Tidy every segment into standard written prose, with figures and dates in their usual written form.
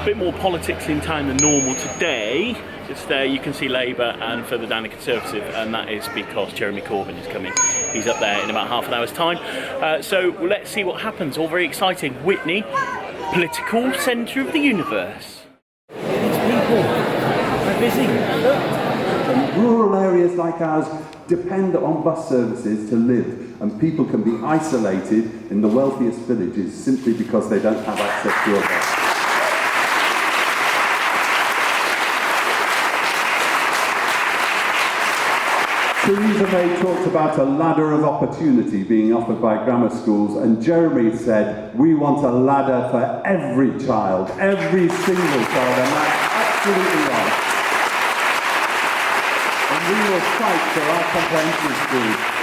bit more politics in town than normal today. Just there you can see Labour and further down the Conservative, and that is because Jeremy Corbyn is coming. He's up there in about half an hour's time. So let's see what happens. All very exciting. Witney, political centre of the universe. These people are busy. And rural areas like ours depend on bus services to live, and people can be isolated in the wealthiest villages simply because they don't have access to a bus. Theresa May talked about a ladder of opportunity being offered by grammar schools, and Jeremy said, we want a ladder for every child, every single child, and that's absolutely right. And we will fight for our comprehensive schools.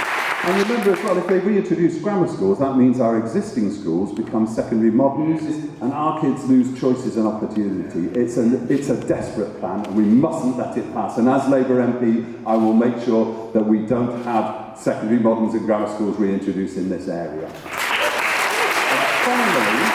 And remember as well, if they reintroduce grammar schools, that means our existing schools become secondary moderns, and our kids lose choices and opportunity. It's a desperate plan, and we mustn't let it pass. And as Labour MP, I will make sure that we don't have secondary moderns and grammar schools reintroduced in this area. And finally,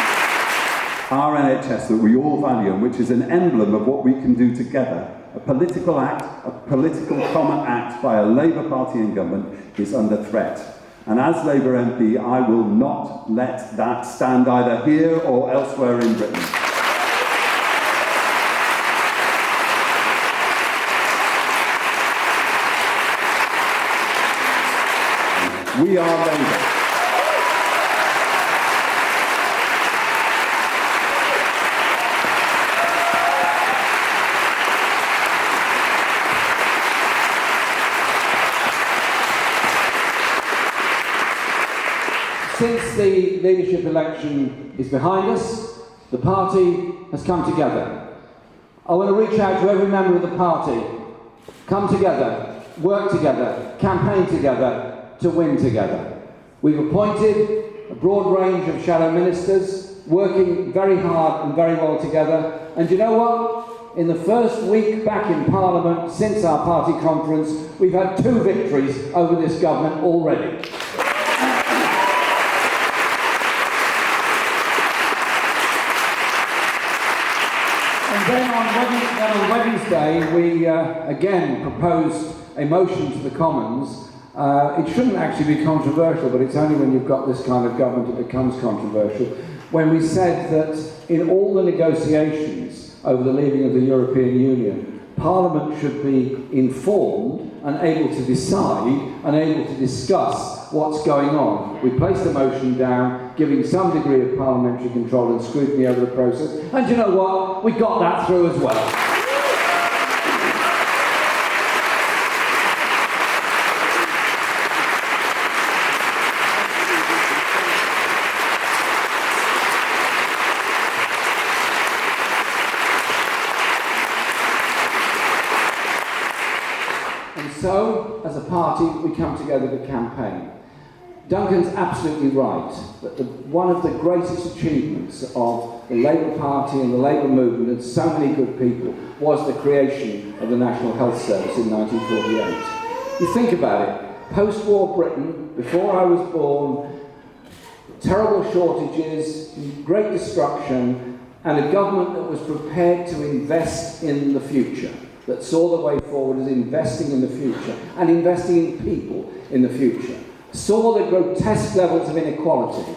our NHS that we all value, and which is an emblem of what we can do together. A political act, a political common act by a Labour Party in government is under threat. And as Labour MP, I will not let that stand either here or elsewhere in Britain. We are Labour. Since the leadership election is behind us, the party has come together. I want to reach out to every member of the party. Come together, work together, campaign together, to win together. We've appointed a broad range of shadow ministers, working very hard and very well together. And you know what? In the first week back in Parliament since our party conference, we've had 2 victories over this government already. And then on Wednesday, we again proposed a motion to the Commons. It shouldn't actually be controversial, but it's only when you've got this kind of government it becomes controversial. When we said that in all the negotiations over the leaving of the European Union, Parliament should be informed and able to decide and able to discuss what's going on. We placed the motion down, giving some degree of parliamentary control and scrutiny over the process. And you know what? We got that through as well. So, as a party, we come together to campaign. Duncan's absolutely right that one of the greatest achievements of the Labour Party and the Labour movement and so many good people was the creation of the National Health Service in 1948. You think about it, post-war Britain, before I was born, terrible shortages, great destruction, and a government that was prepared to invest in the future, that saw the way forward as investing in the future and investing in people in the future, saw the grotesque levels of inequality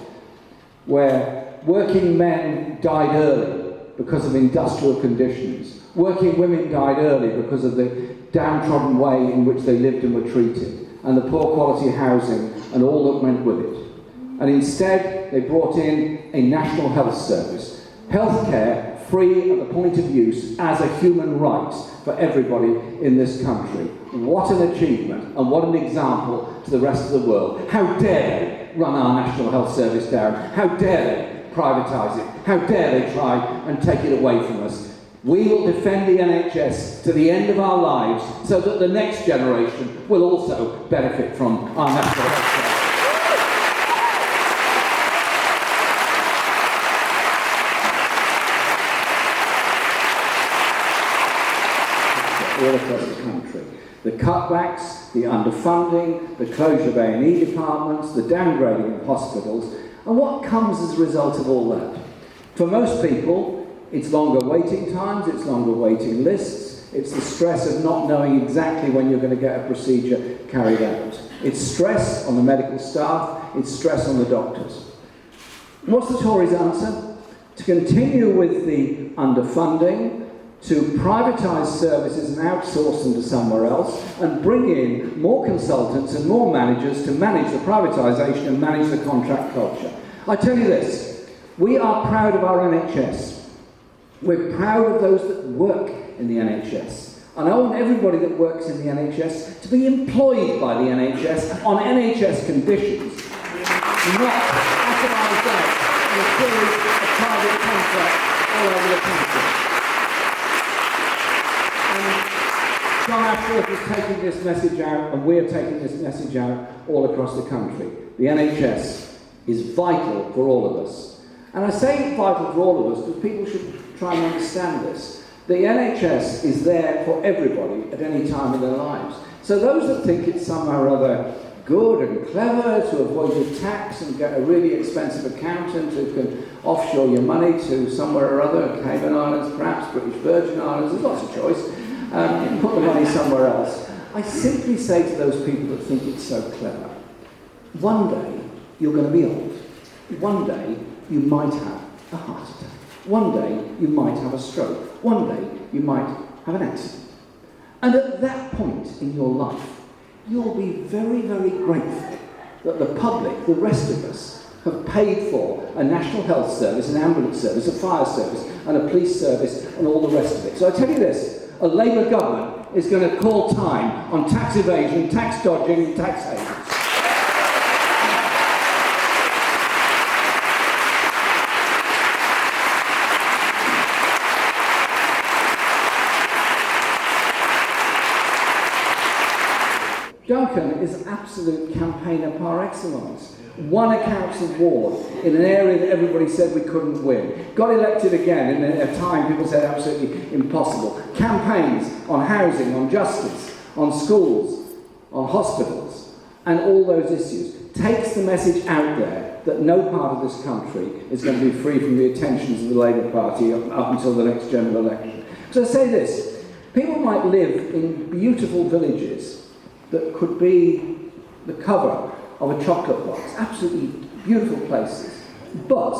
where working men died early because of industrial conditions, working women died early because of the downtrodden way in which they lived and were treated, and the poor quality housing and all that went with it. And instead they brought in a national health service, healthcare free at the point of use as a human right for everybody in this country. What an achievement and what an example to the rest of the world. How dare they run our National Health Service down? How dare they privatise it? How dare they try and take it away from us? We will defend the NHS to the end of our lives so that the next generation will also benefit from our National Health Service. All across the country. The cutbacks, the underfunding, the closure of A&E departments, the downgrading of hospitals, and what comes as a result of all that? For most people, It's longer waiting times, it's longer waiting lists, it's the stress of not knowing exactly when you're going to get a procedure carried out. It's stress on the medical staff, it's stress on the doctors. What's the Tories' answer? To continue with the underfunding, to privatise services and outsource them to somewhere else, and bring in more consultants and more managers to manage the privatisation and manage the contract culture. I tell you this, we are proud of our NHS. We're proud of those that work in the NHS. And I want everybody that works in the NHS to be employed by the NHS on NHS conditions, not atomized out in a series of private contracts all over the country. John Ashworth is taking this message out, and we're taking this message out all across the country. The NHS is vital for all of us. And I say vital for all of us because people should try and understand this. The NHS is there for everybody at any time in their lives. So those that think it's somehow or other good and clever to avoid your tax and get a really expensive accountant who can offshore your money to somewhere or other, Cayman Islands, perhaps British Virgin Islands, there's lots of choice. Put the money somewhere else. I simply say to those people that think it's so clever, one day you're going to be old. One day you might have a heart attack. One day you might have a stroke. One day you might have an accident. And at that point in your life, you'll be very, very grateful that the public, the rest of us, have paid for a national health service, an ambulance service, a fire service, and a police service, and all the rest of it. So I tell you this, a Labour government is going to call time on tax evasion, tax dodging, and tax havens. Duncan is absolute campaigner par excellence. Won a council ward in an area that everybody said we couldn't win. Got elected again in a time people said absolutely impossible. Campaigns on housing, on justice, on schools, on hospitals, and all those issues. Takes the message out there that no part of this country is going to be free from the attentions of the Labour Party up until the next general election. So I say this, people might live in beautiful villages that could be the cover of a chocolate box, absolutely beautiful places. But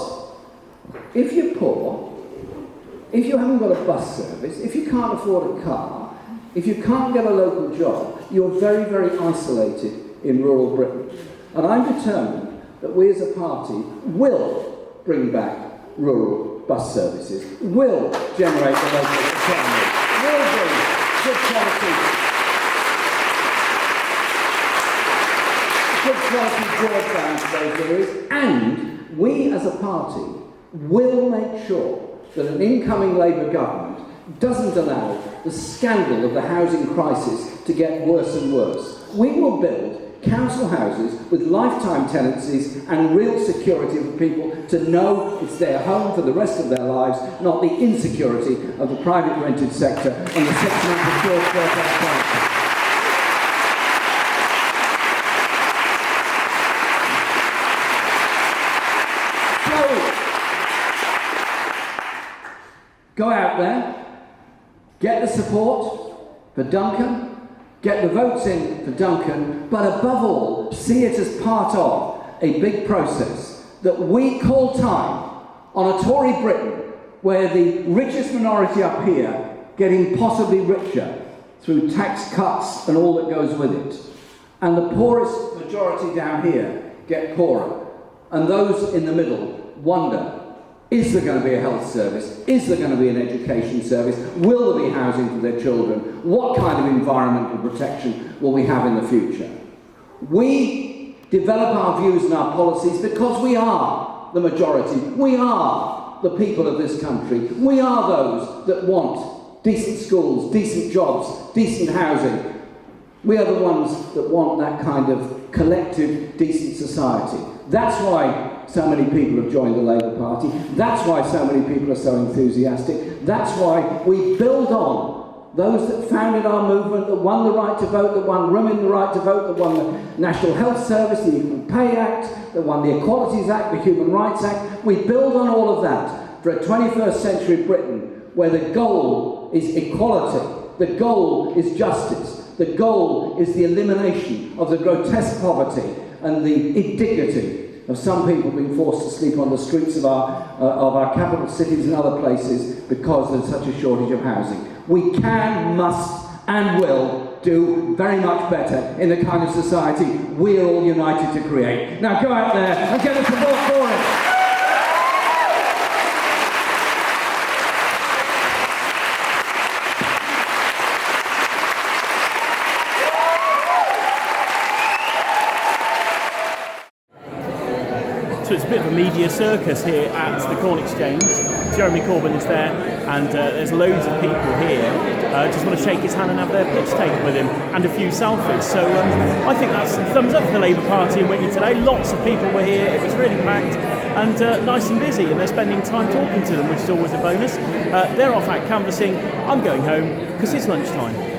if you're poor, if you haven't got a bus service, if you can't afford a car, if you can't get a local job, you're very, very isolated in rural Britain. And I'm determined that we as a party will bring back rural bus services, will generate the local economy, will bring good quality broadband to those areas, and we as a party will make sure that an incoming Labour government doesn't allow the scandal of the housing crisis to get worse and worse. We will build council houses with lifetime tenancies and real security for people to know it's their home for the rest of their lives, not the insecurity of the private rented sector and the section of procured first-hand prices. Go out there, get the support for Duncan, get the votes in for Duncan, but above all, see it as part of a big process that we call time on a Tory Britain where the richest minority up here get impossibly richer through tax cuts and all that goes with it, and the poorest majority down here get poorer, and those in the middle wonder, is there going to be a health service? Is there going to be an education service? Will there be housing for their children? What kind of environmental protection will we have in the future? We develop our views and our policies because we are the majority. We are the people of this country. We are those that want decent schools, decent jobs, decent housing. We are the ones that want that kind of collective, decent society. That's why so many people have joined the Labour Party. That's why so many people are so enthusiastic. That's why we build on those that founded our movement, that won the right to vote, that won women the right to vote, that won the National Health Service, the Equal Pay Act, that won the Equalities Act, the Human Rights Act. We build on all of that. for a 21st century Britain where the goal is equality, the goal is justice, the goal is the elimination of the grotesque poverty and the indignity of some people being forced to sleep on the streets of our capital cities and other places because there's such a shortage of housing. We can, must and will do very much better in the kind of society we're all united to create. Now go out there and get the support for it. So it's a bit of a media circus here at the Corn Exchange. Jeremy Corbyn is there, and there's loads of people here. Just want to shake his hand and have their pitch taken with him, and a few selfies. So I think that's a thumbs up for the Labour Party in Witney today. Lots of people were here. It was really packed and nice and busy, and they're spending time talking to them, which is always a bonus. They're off out canvassing. I'm going home because it's lunchtime.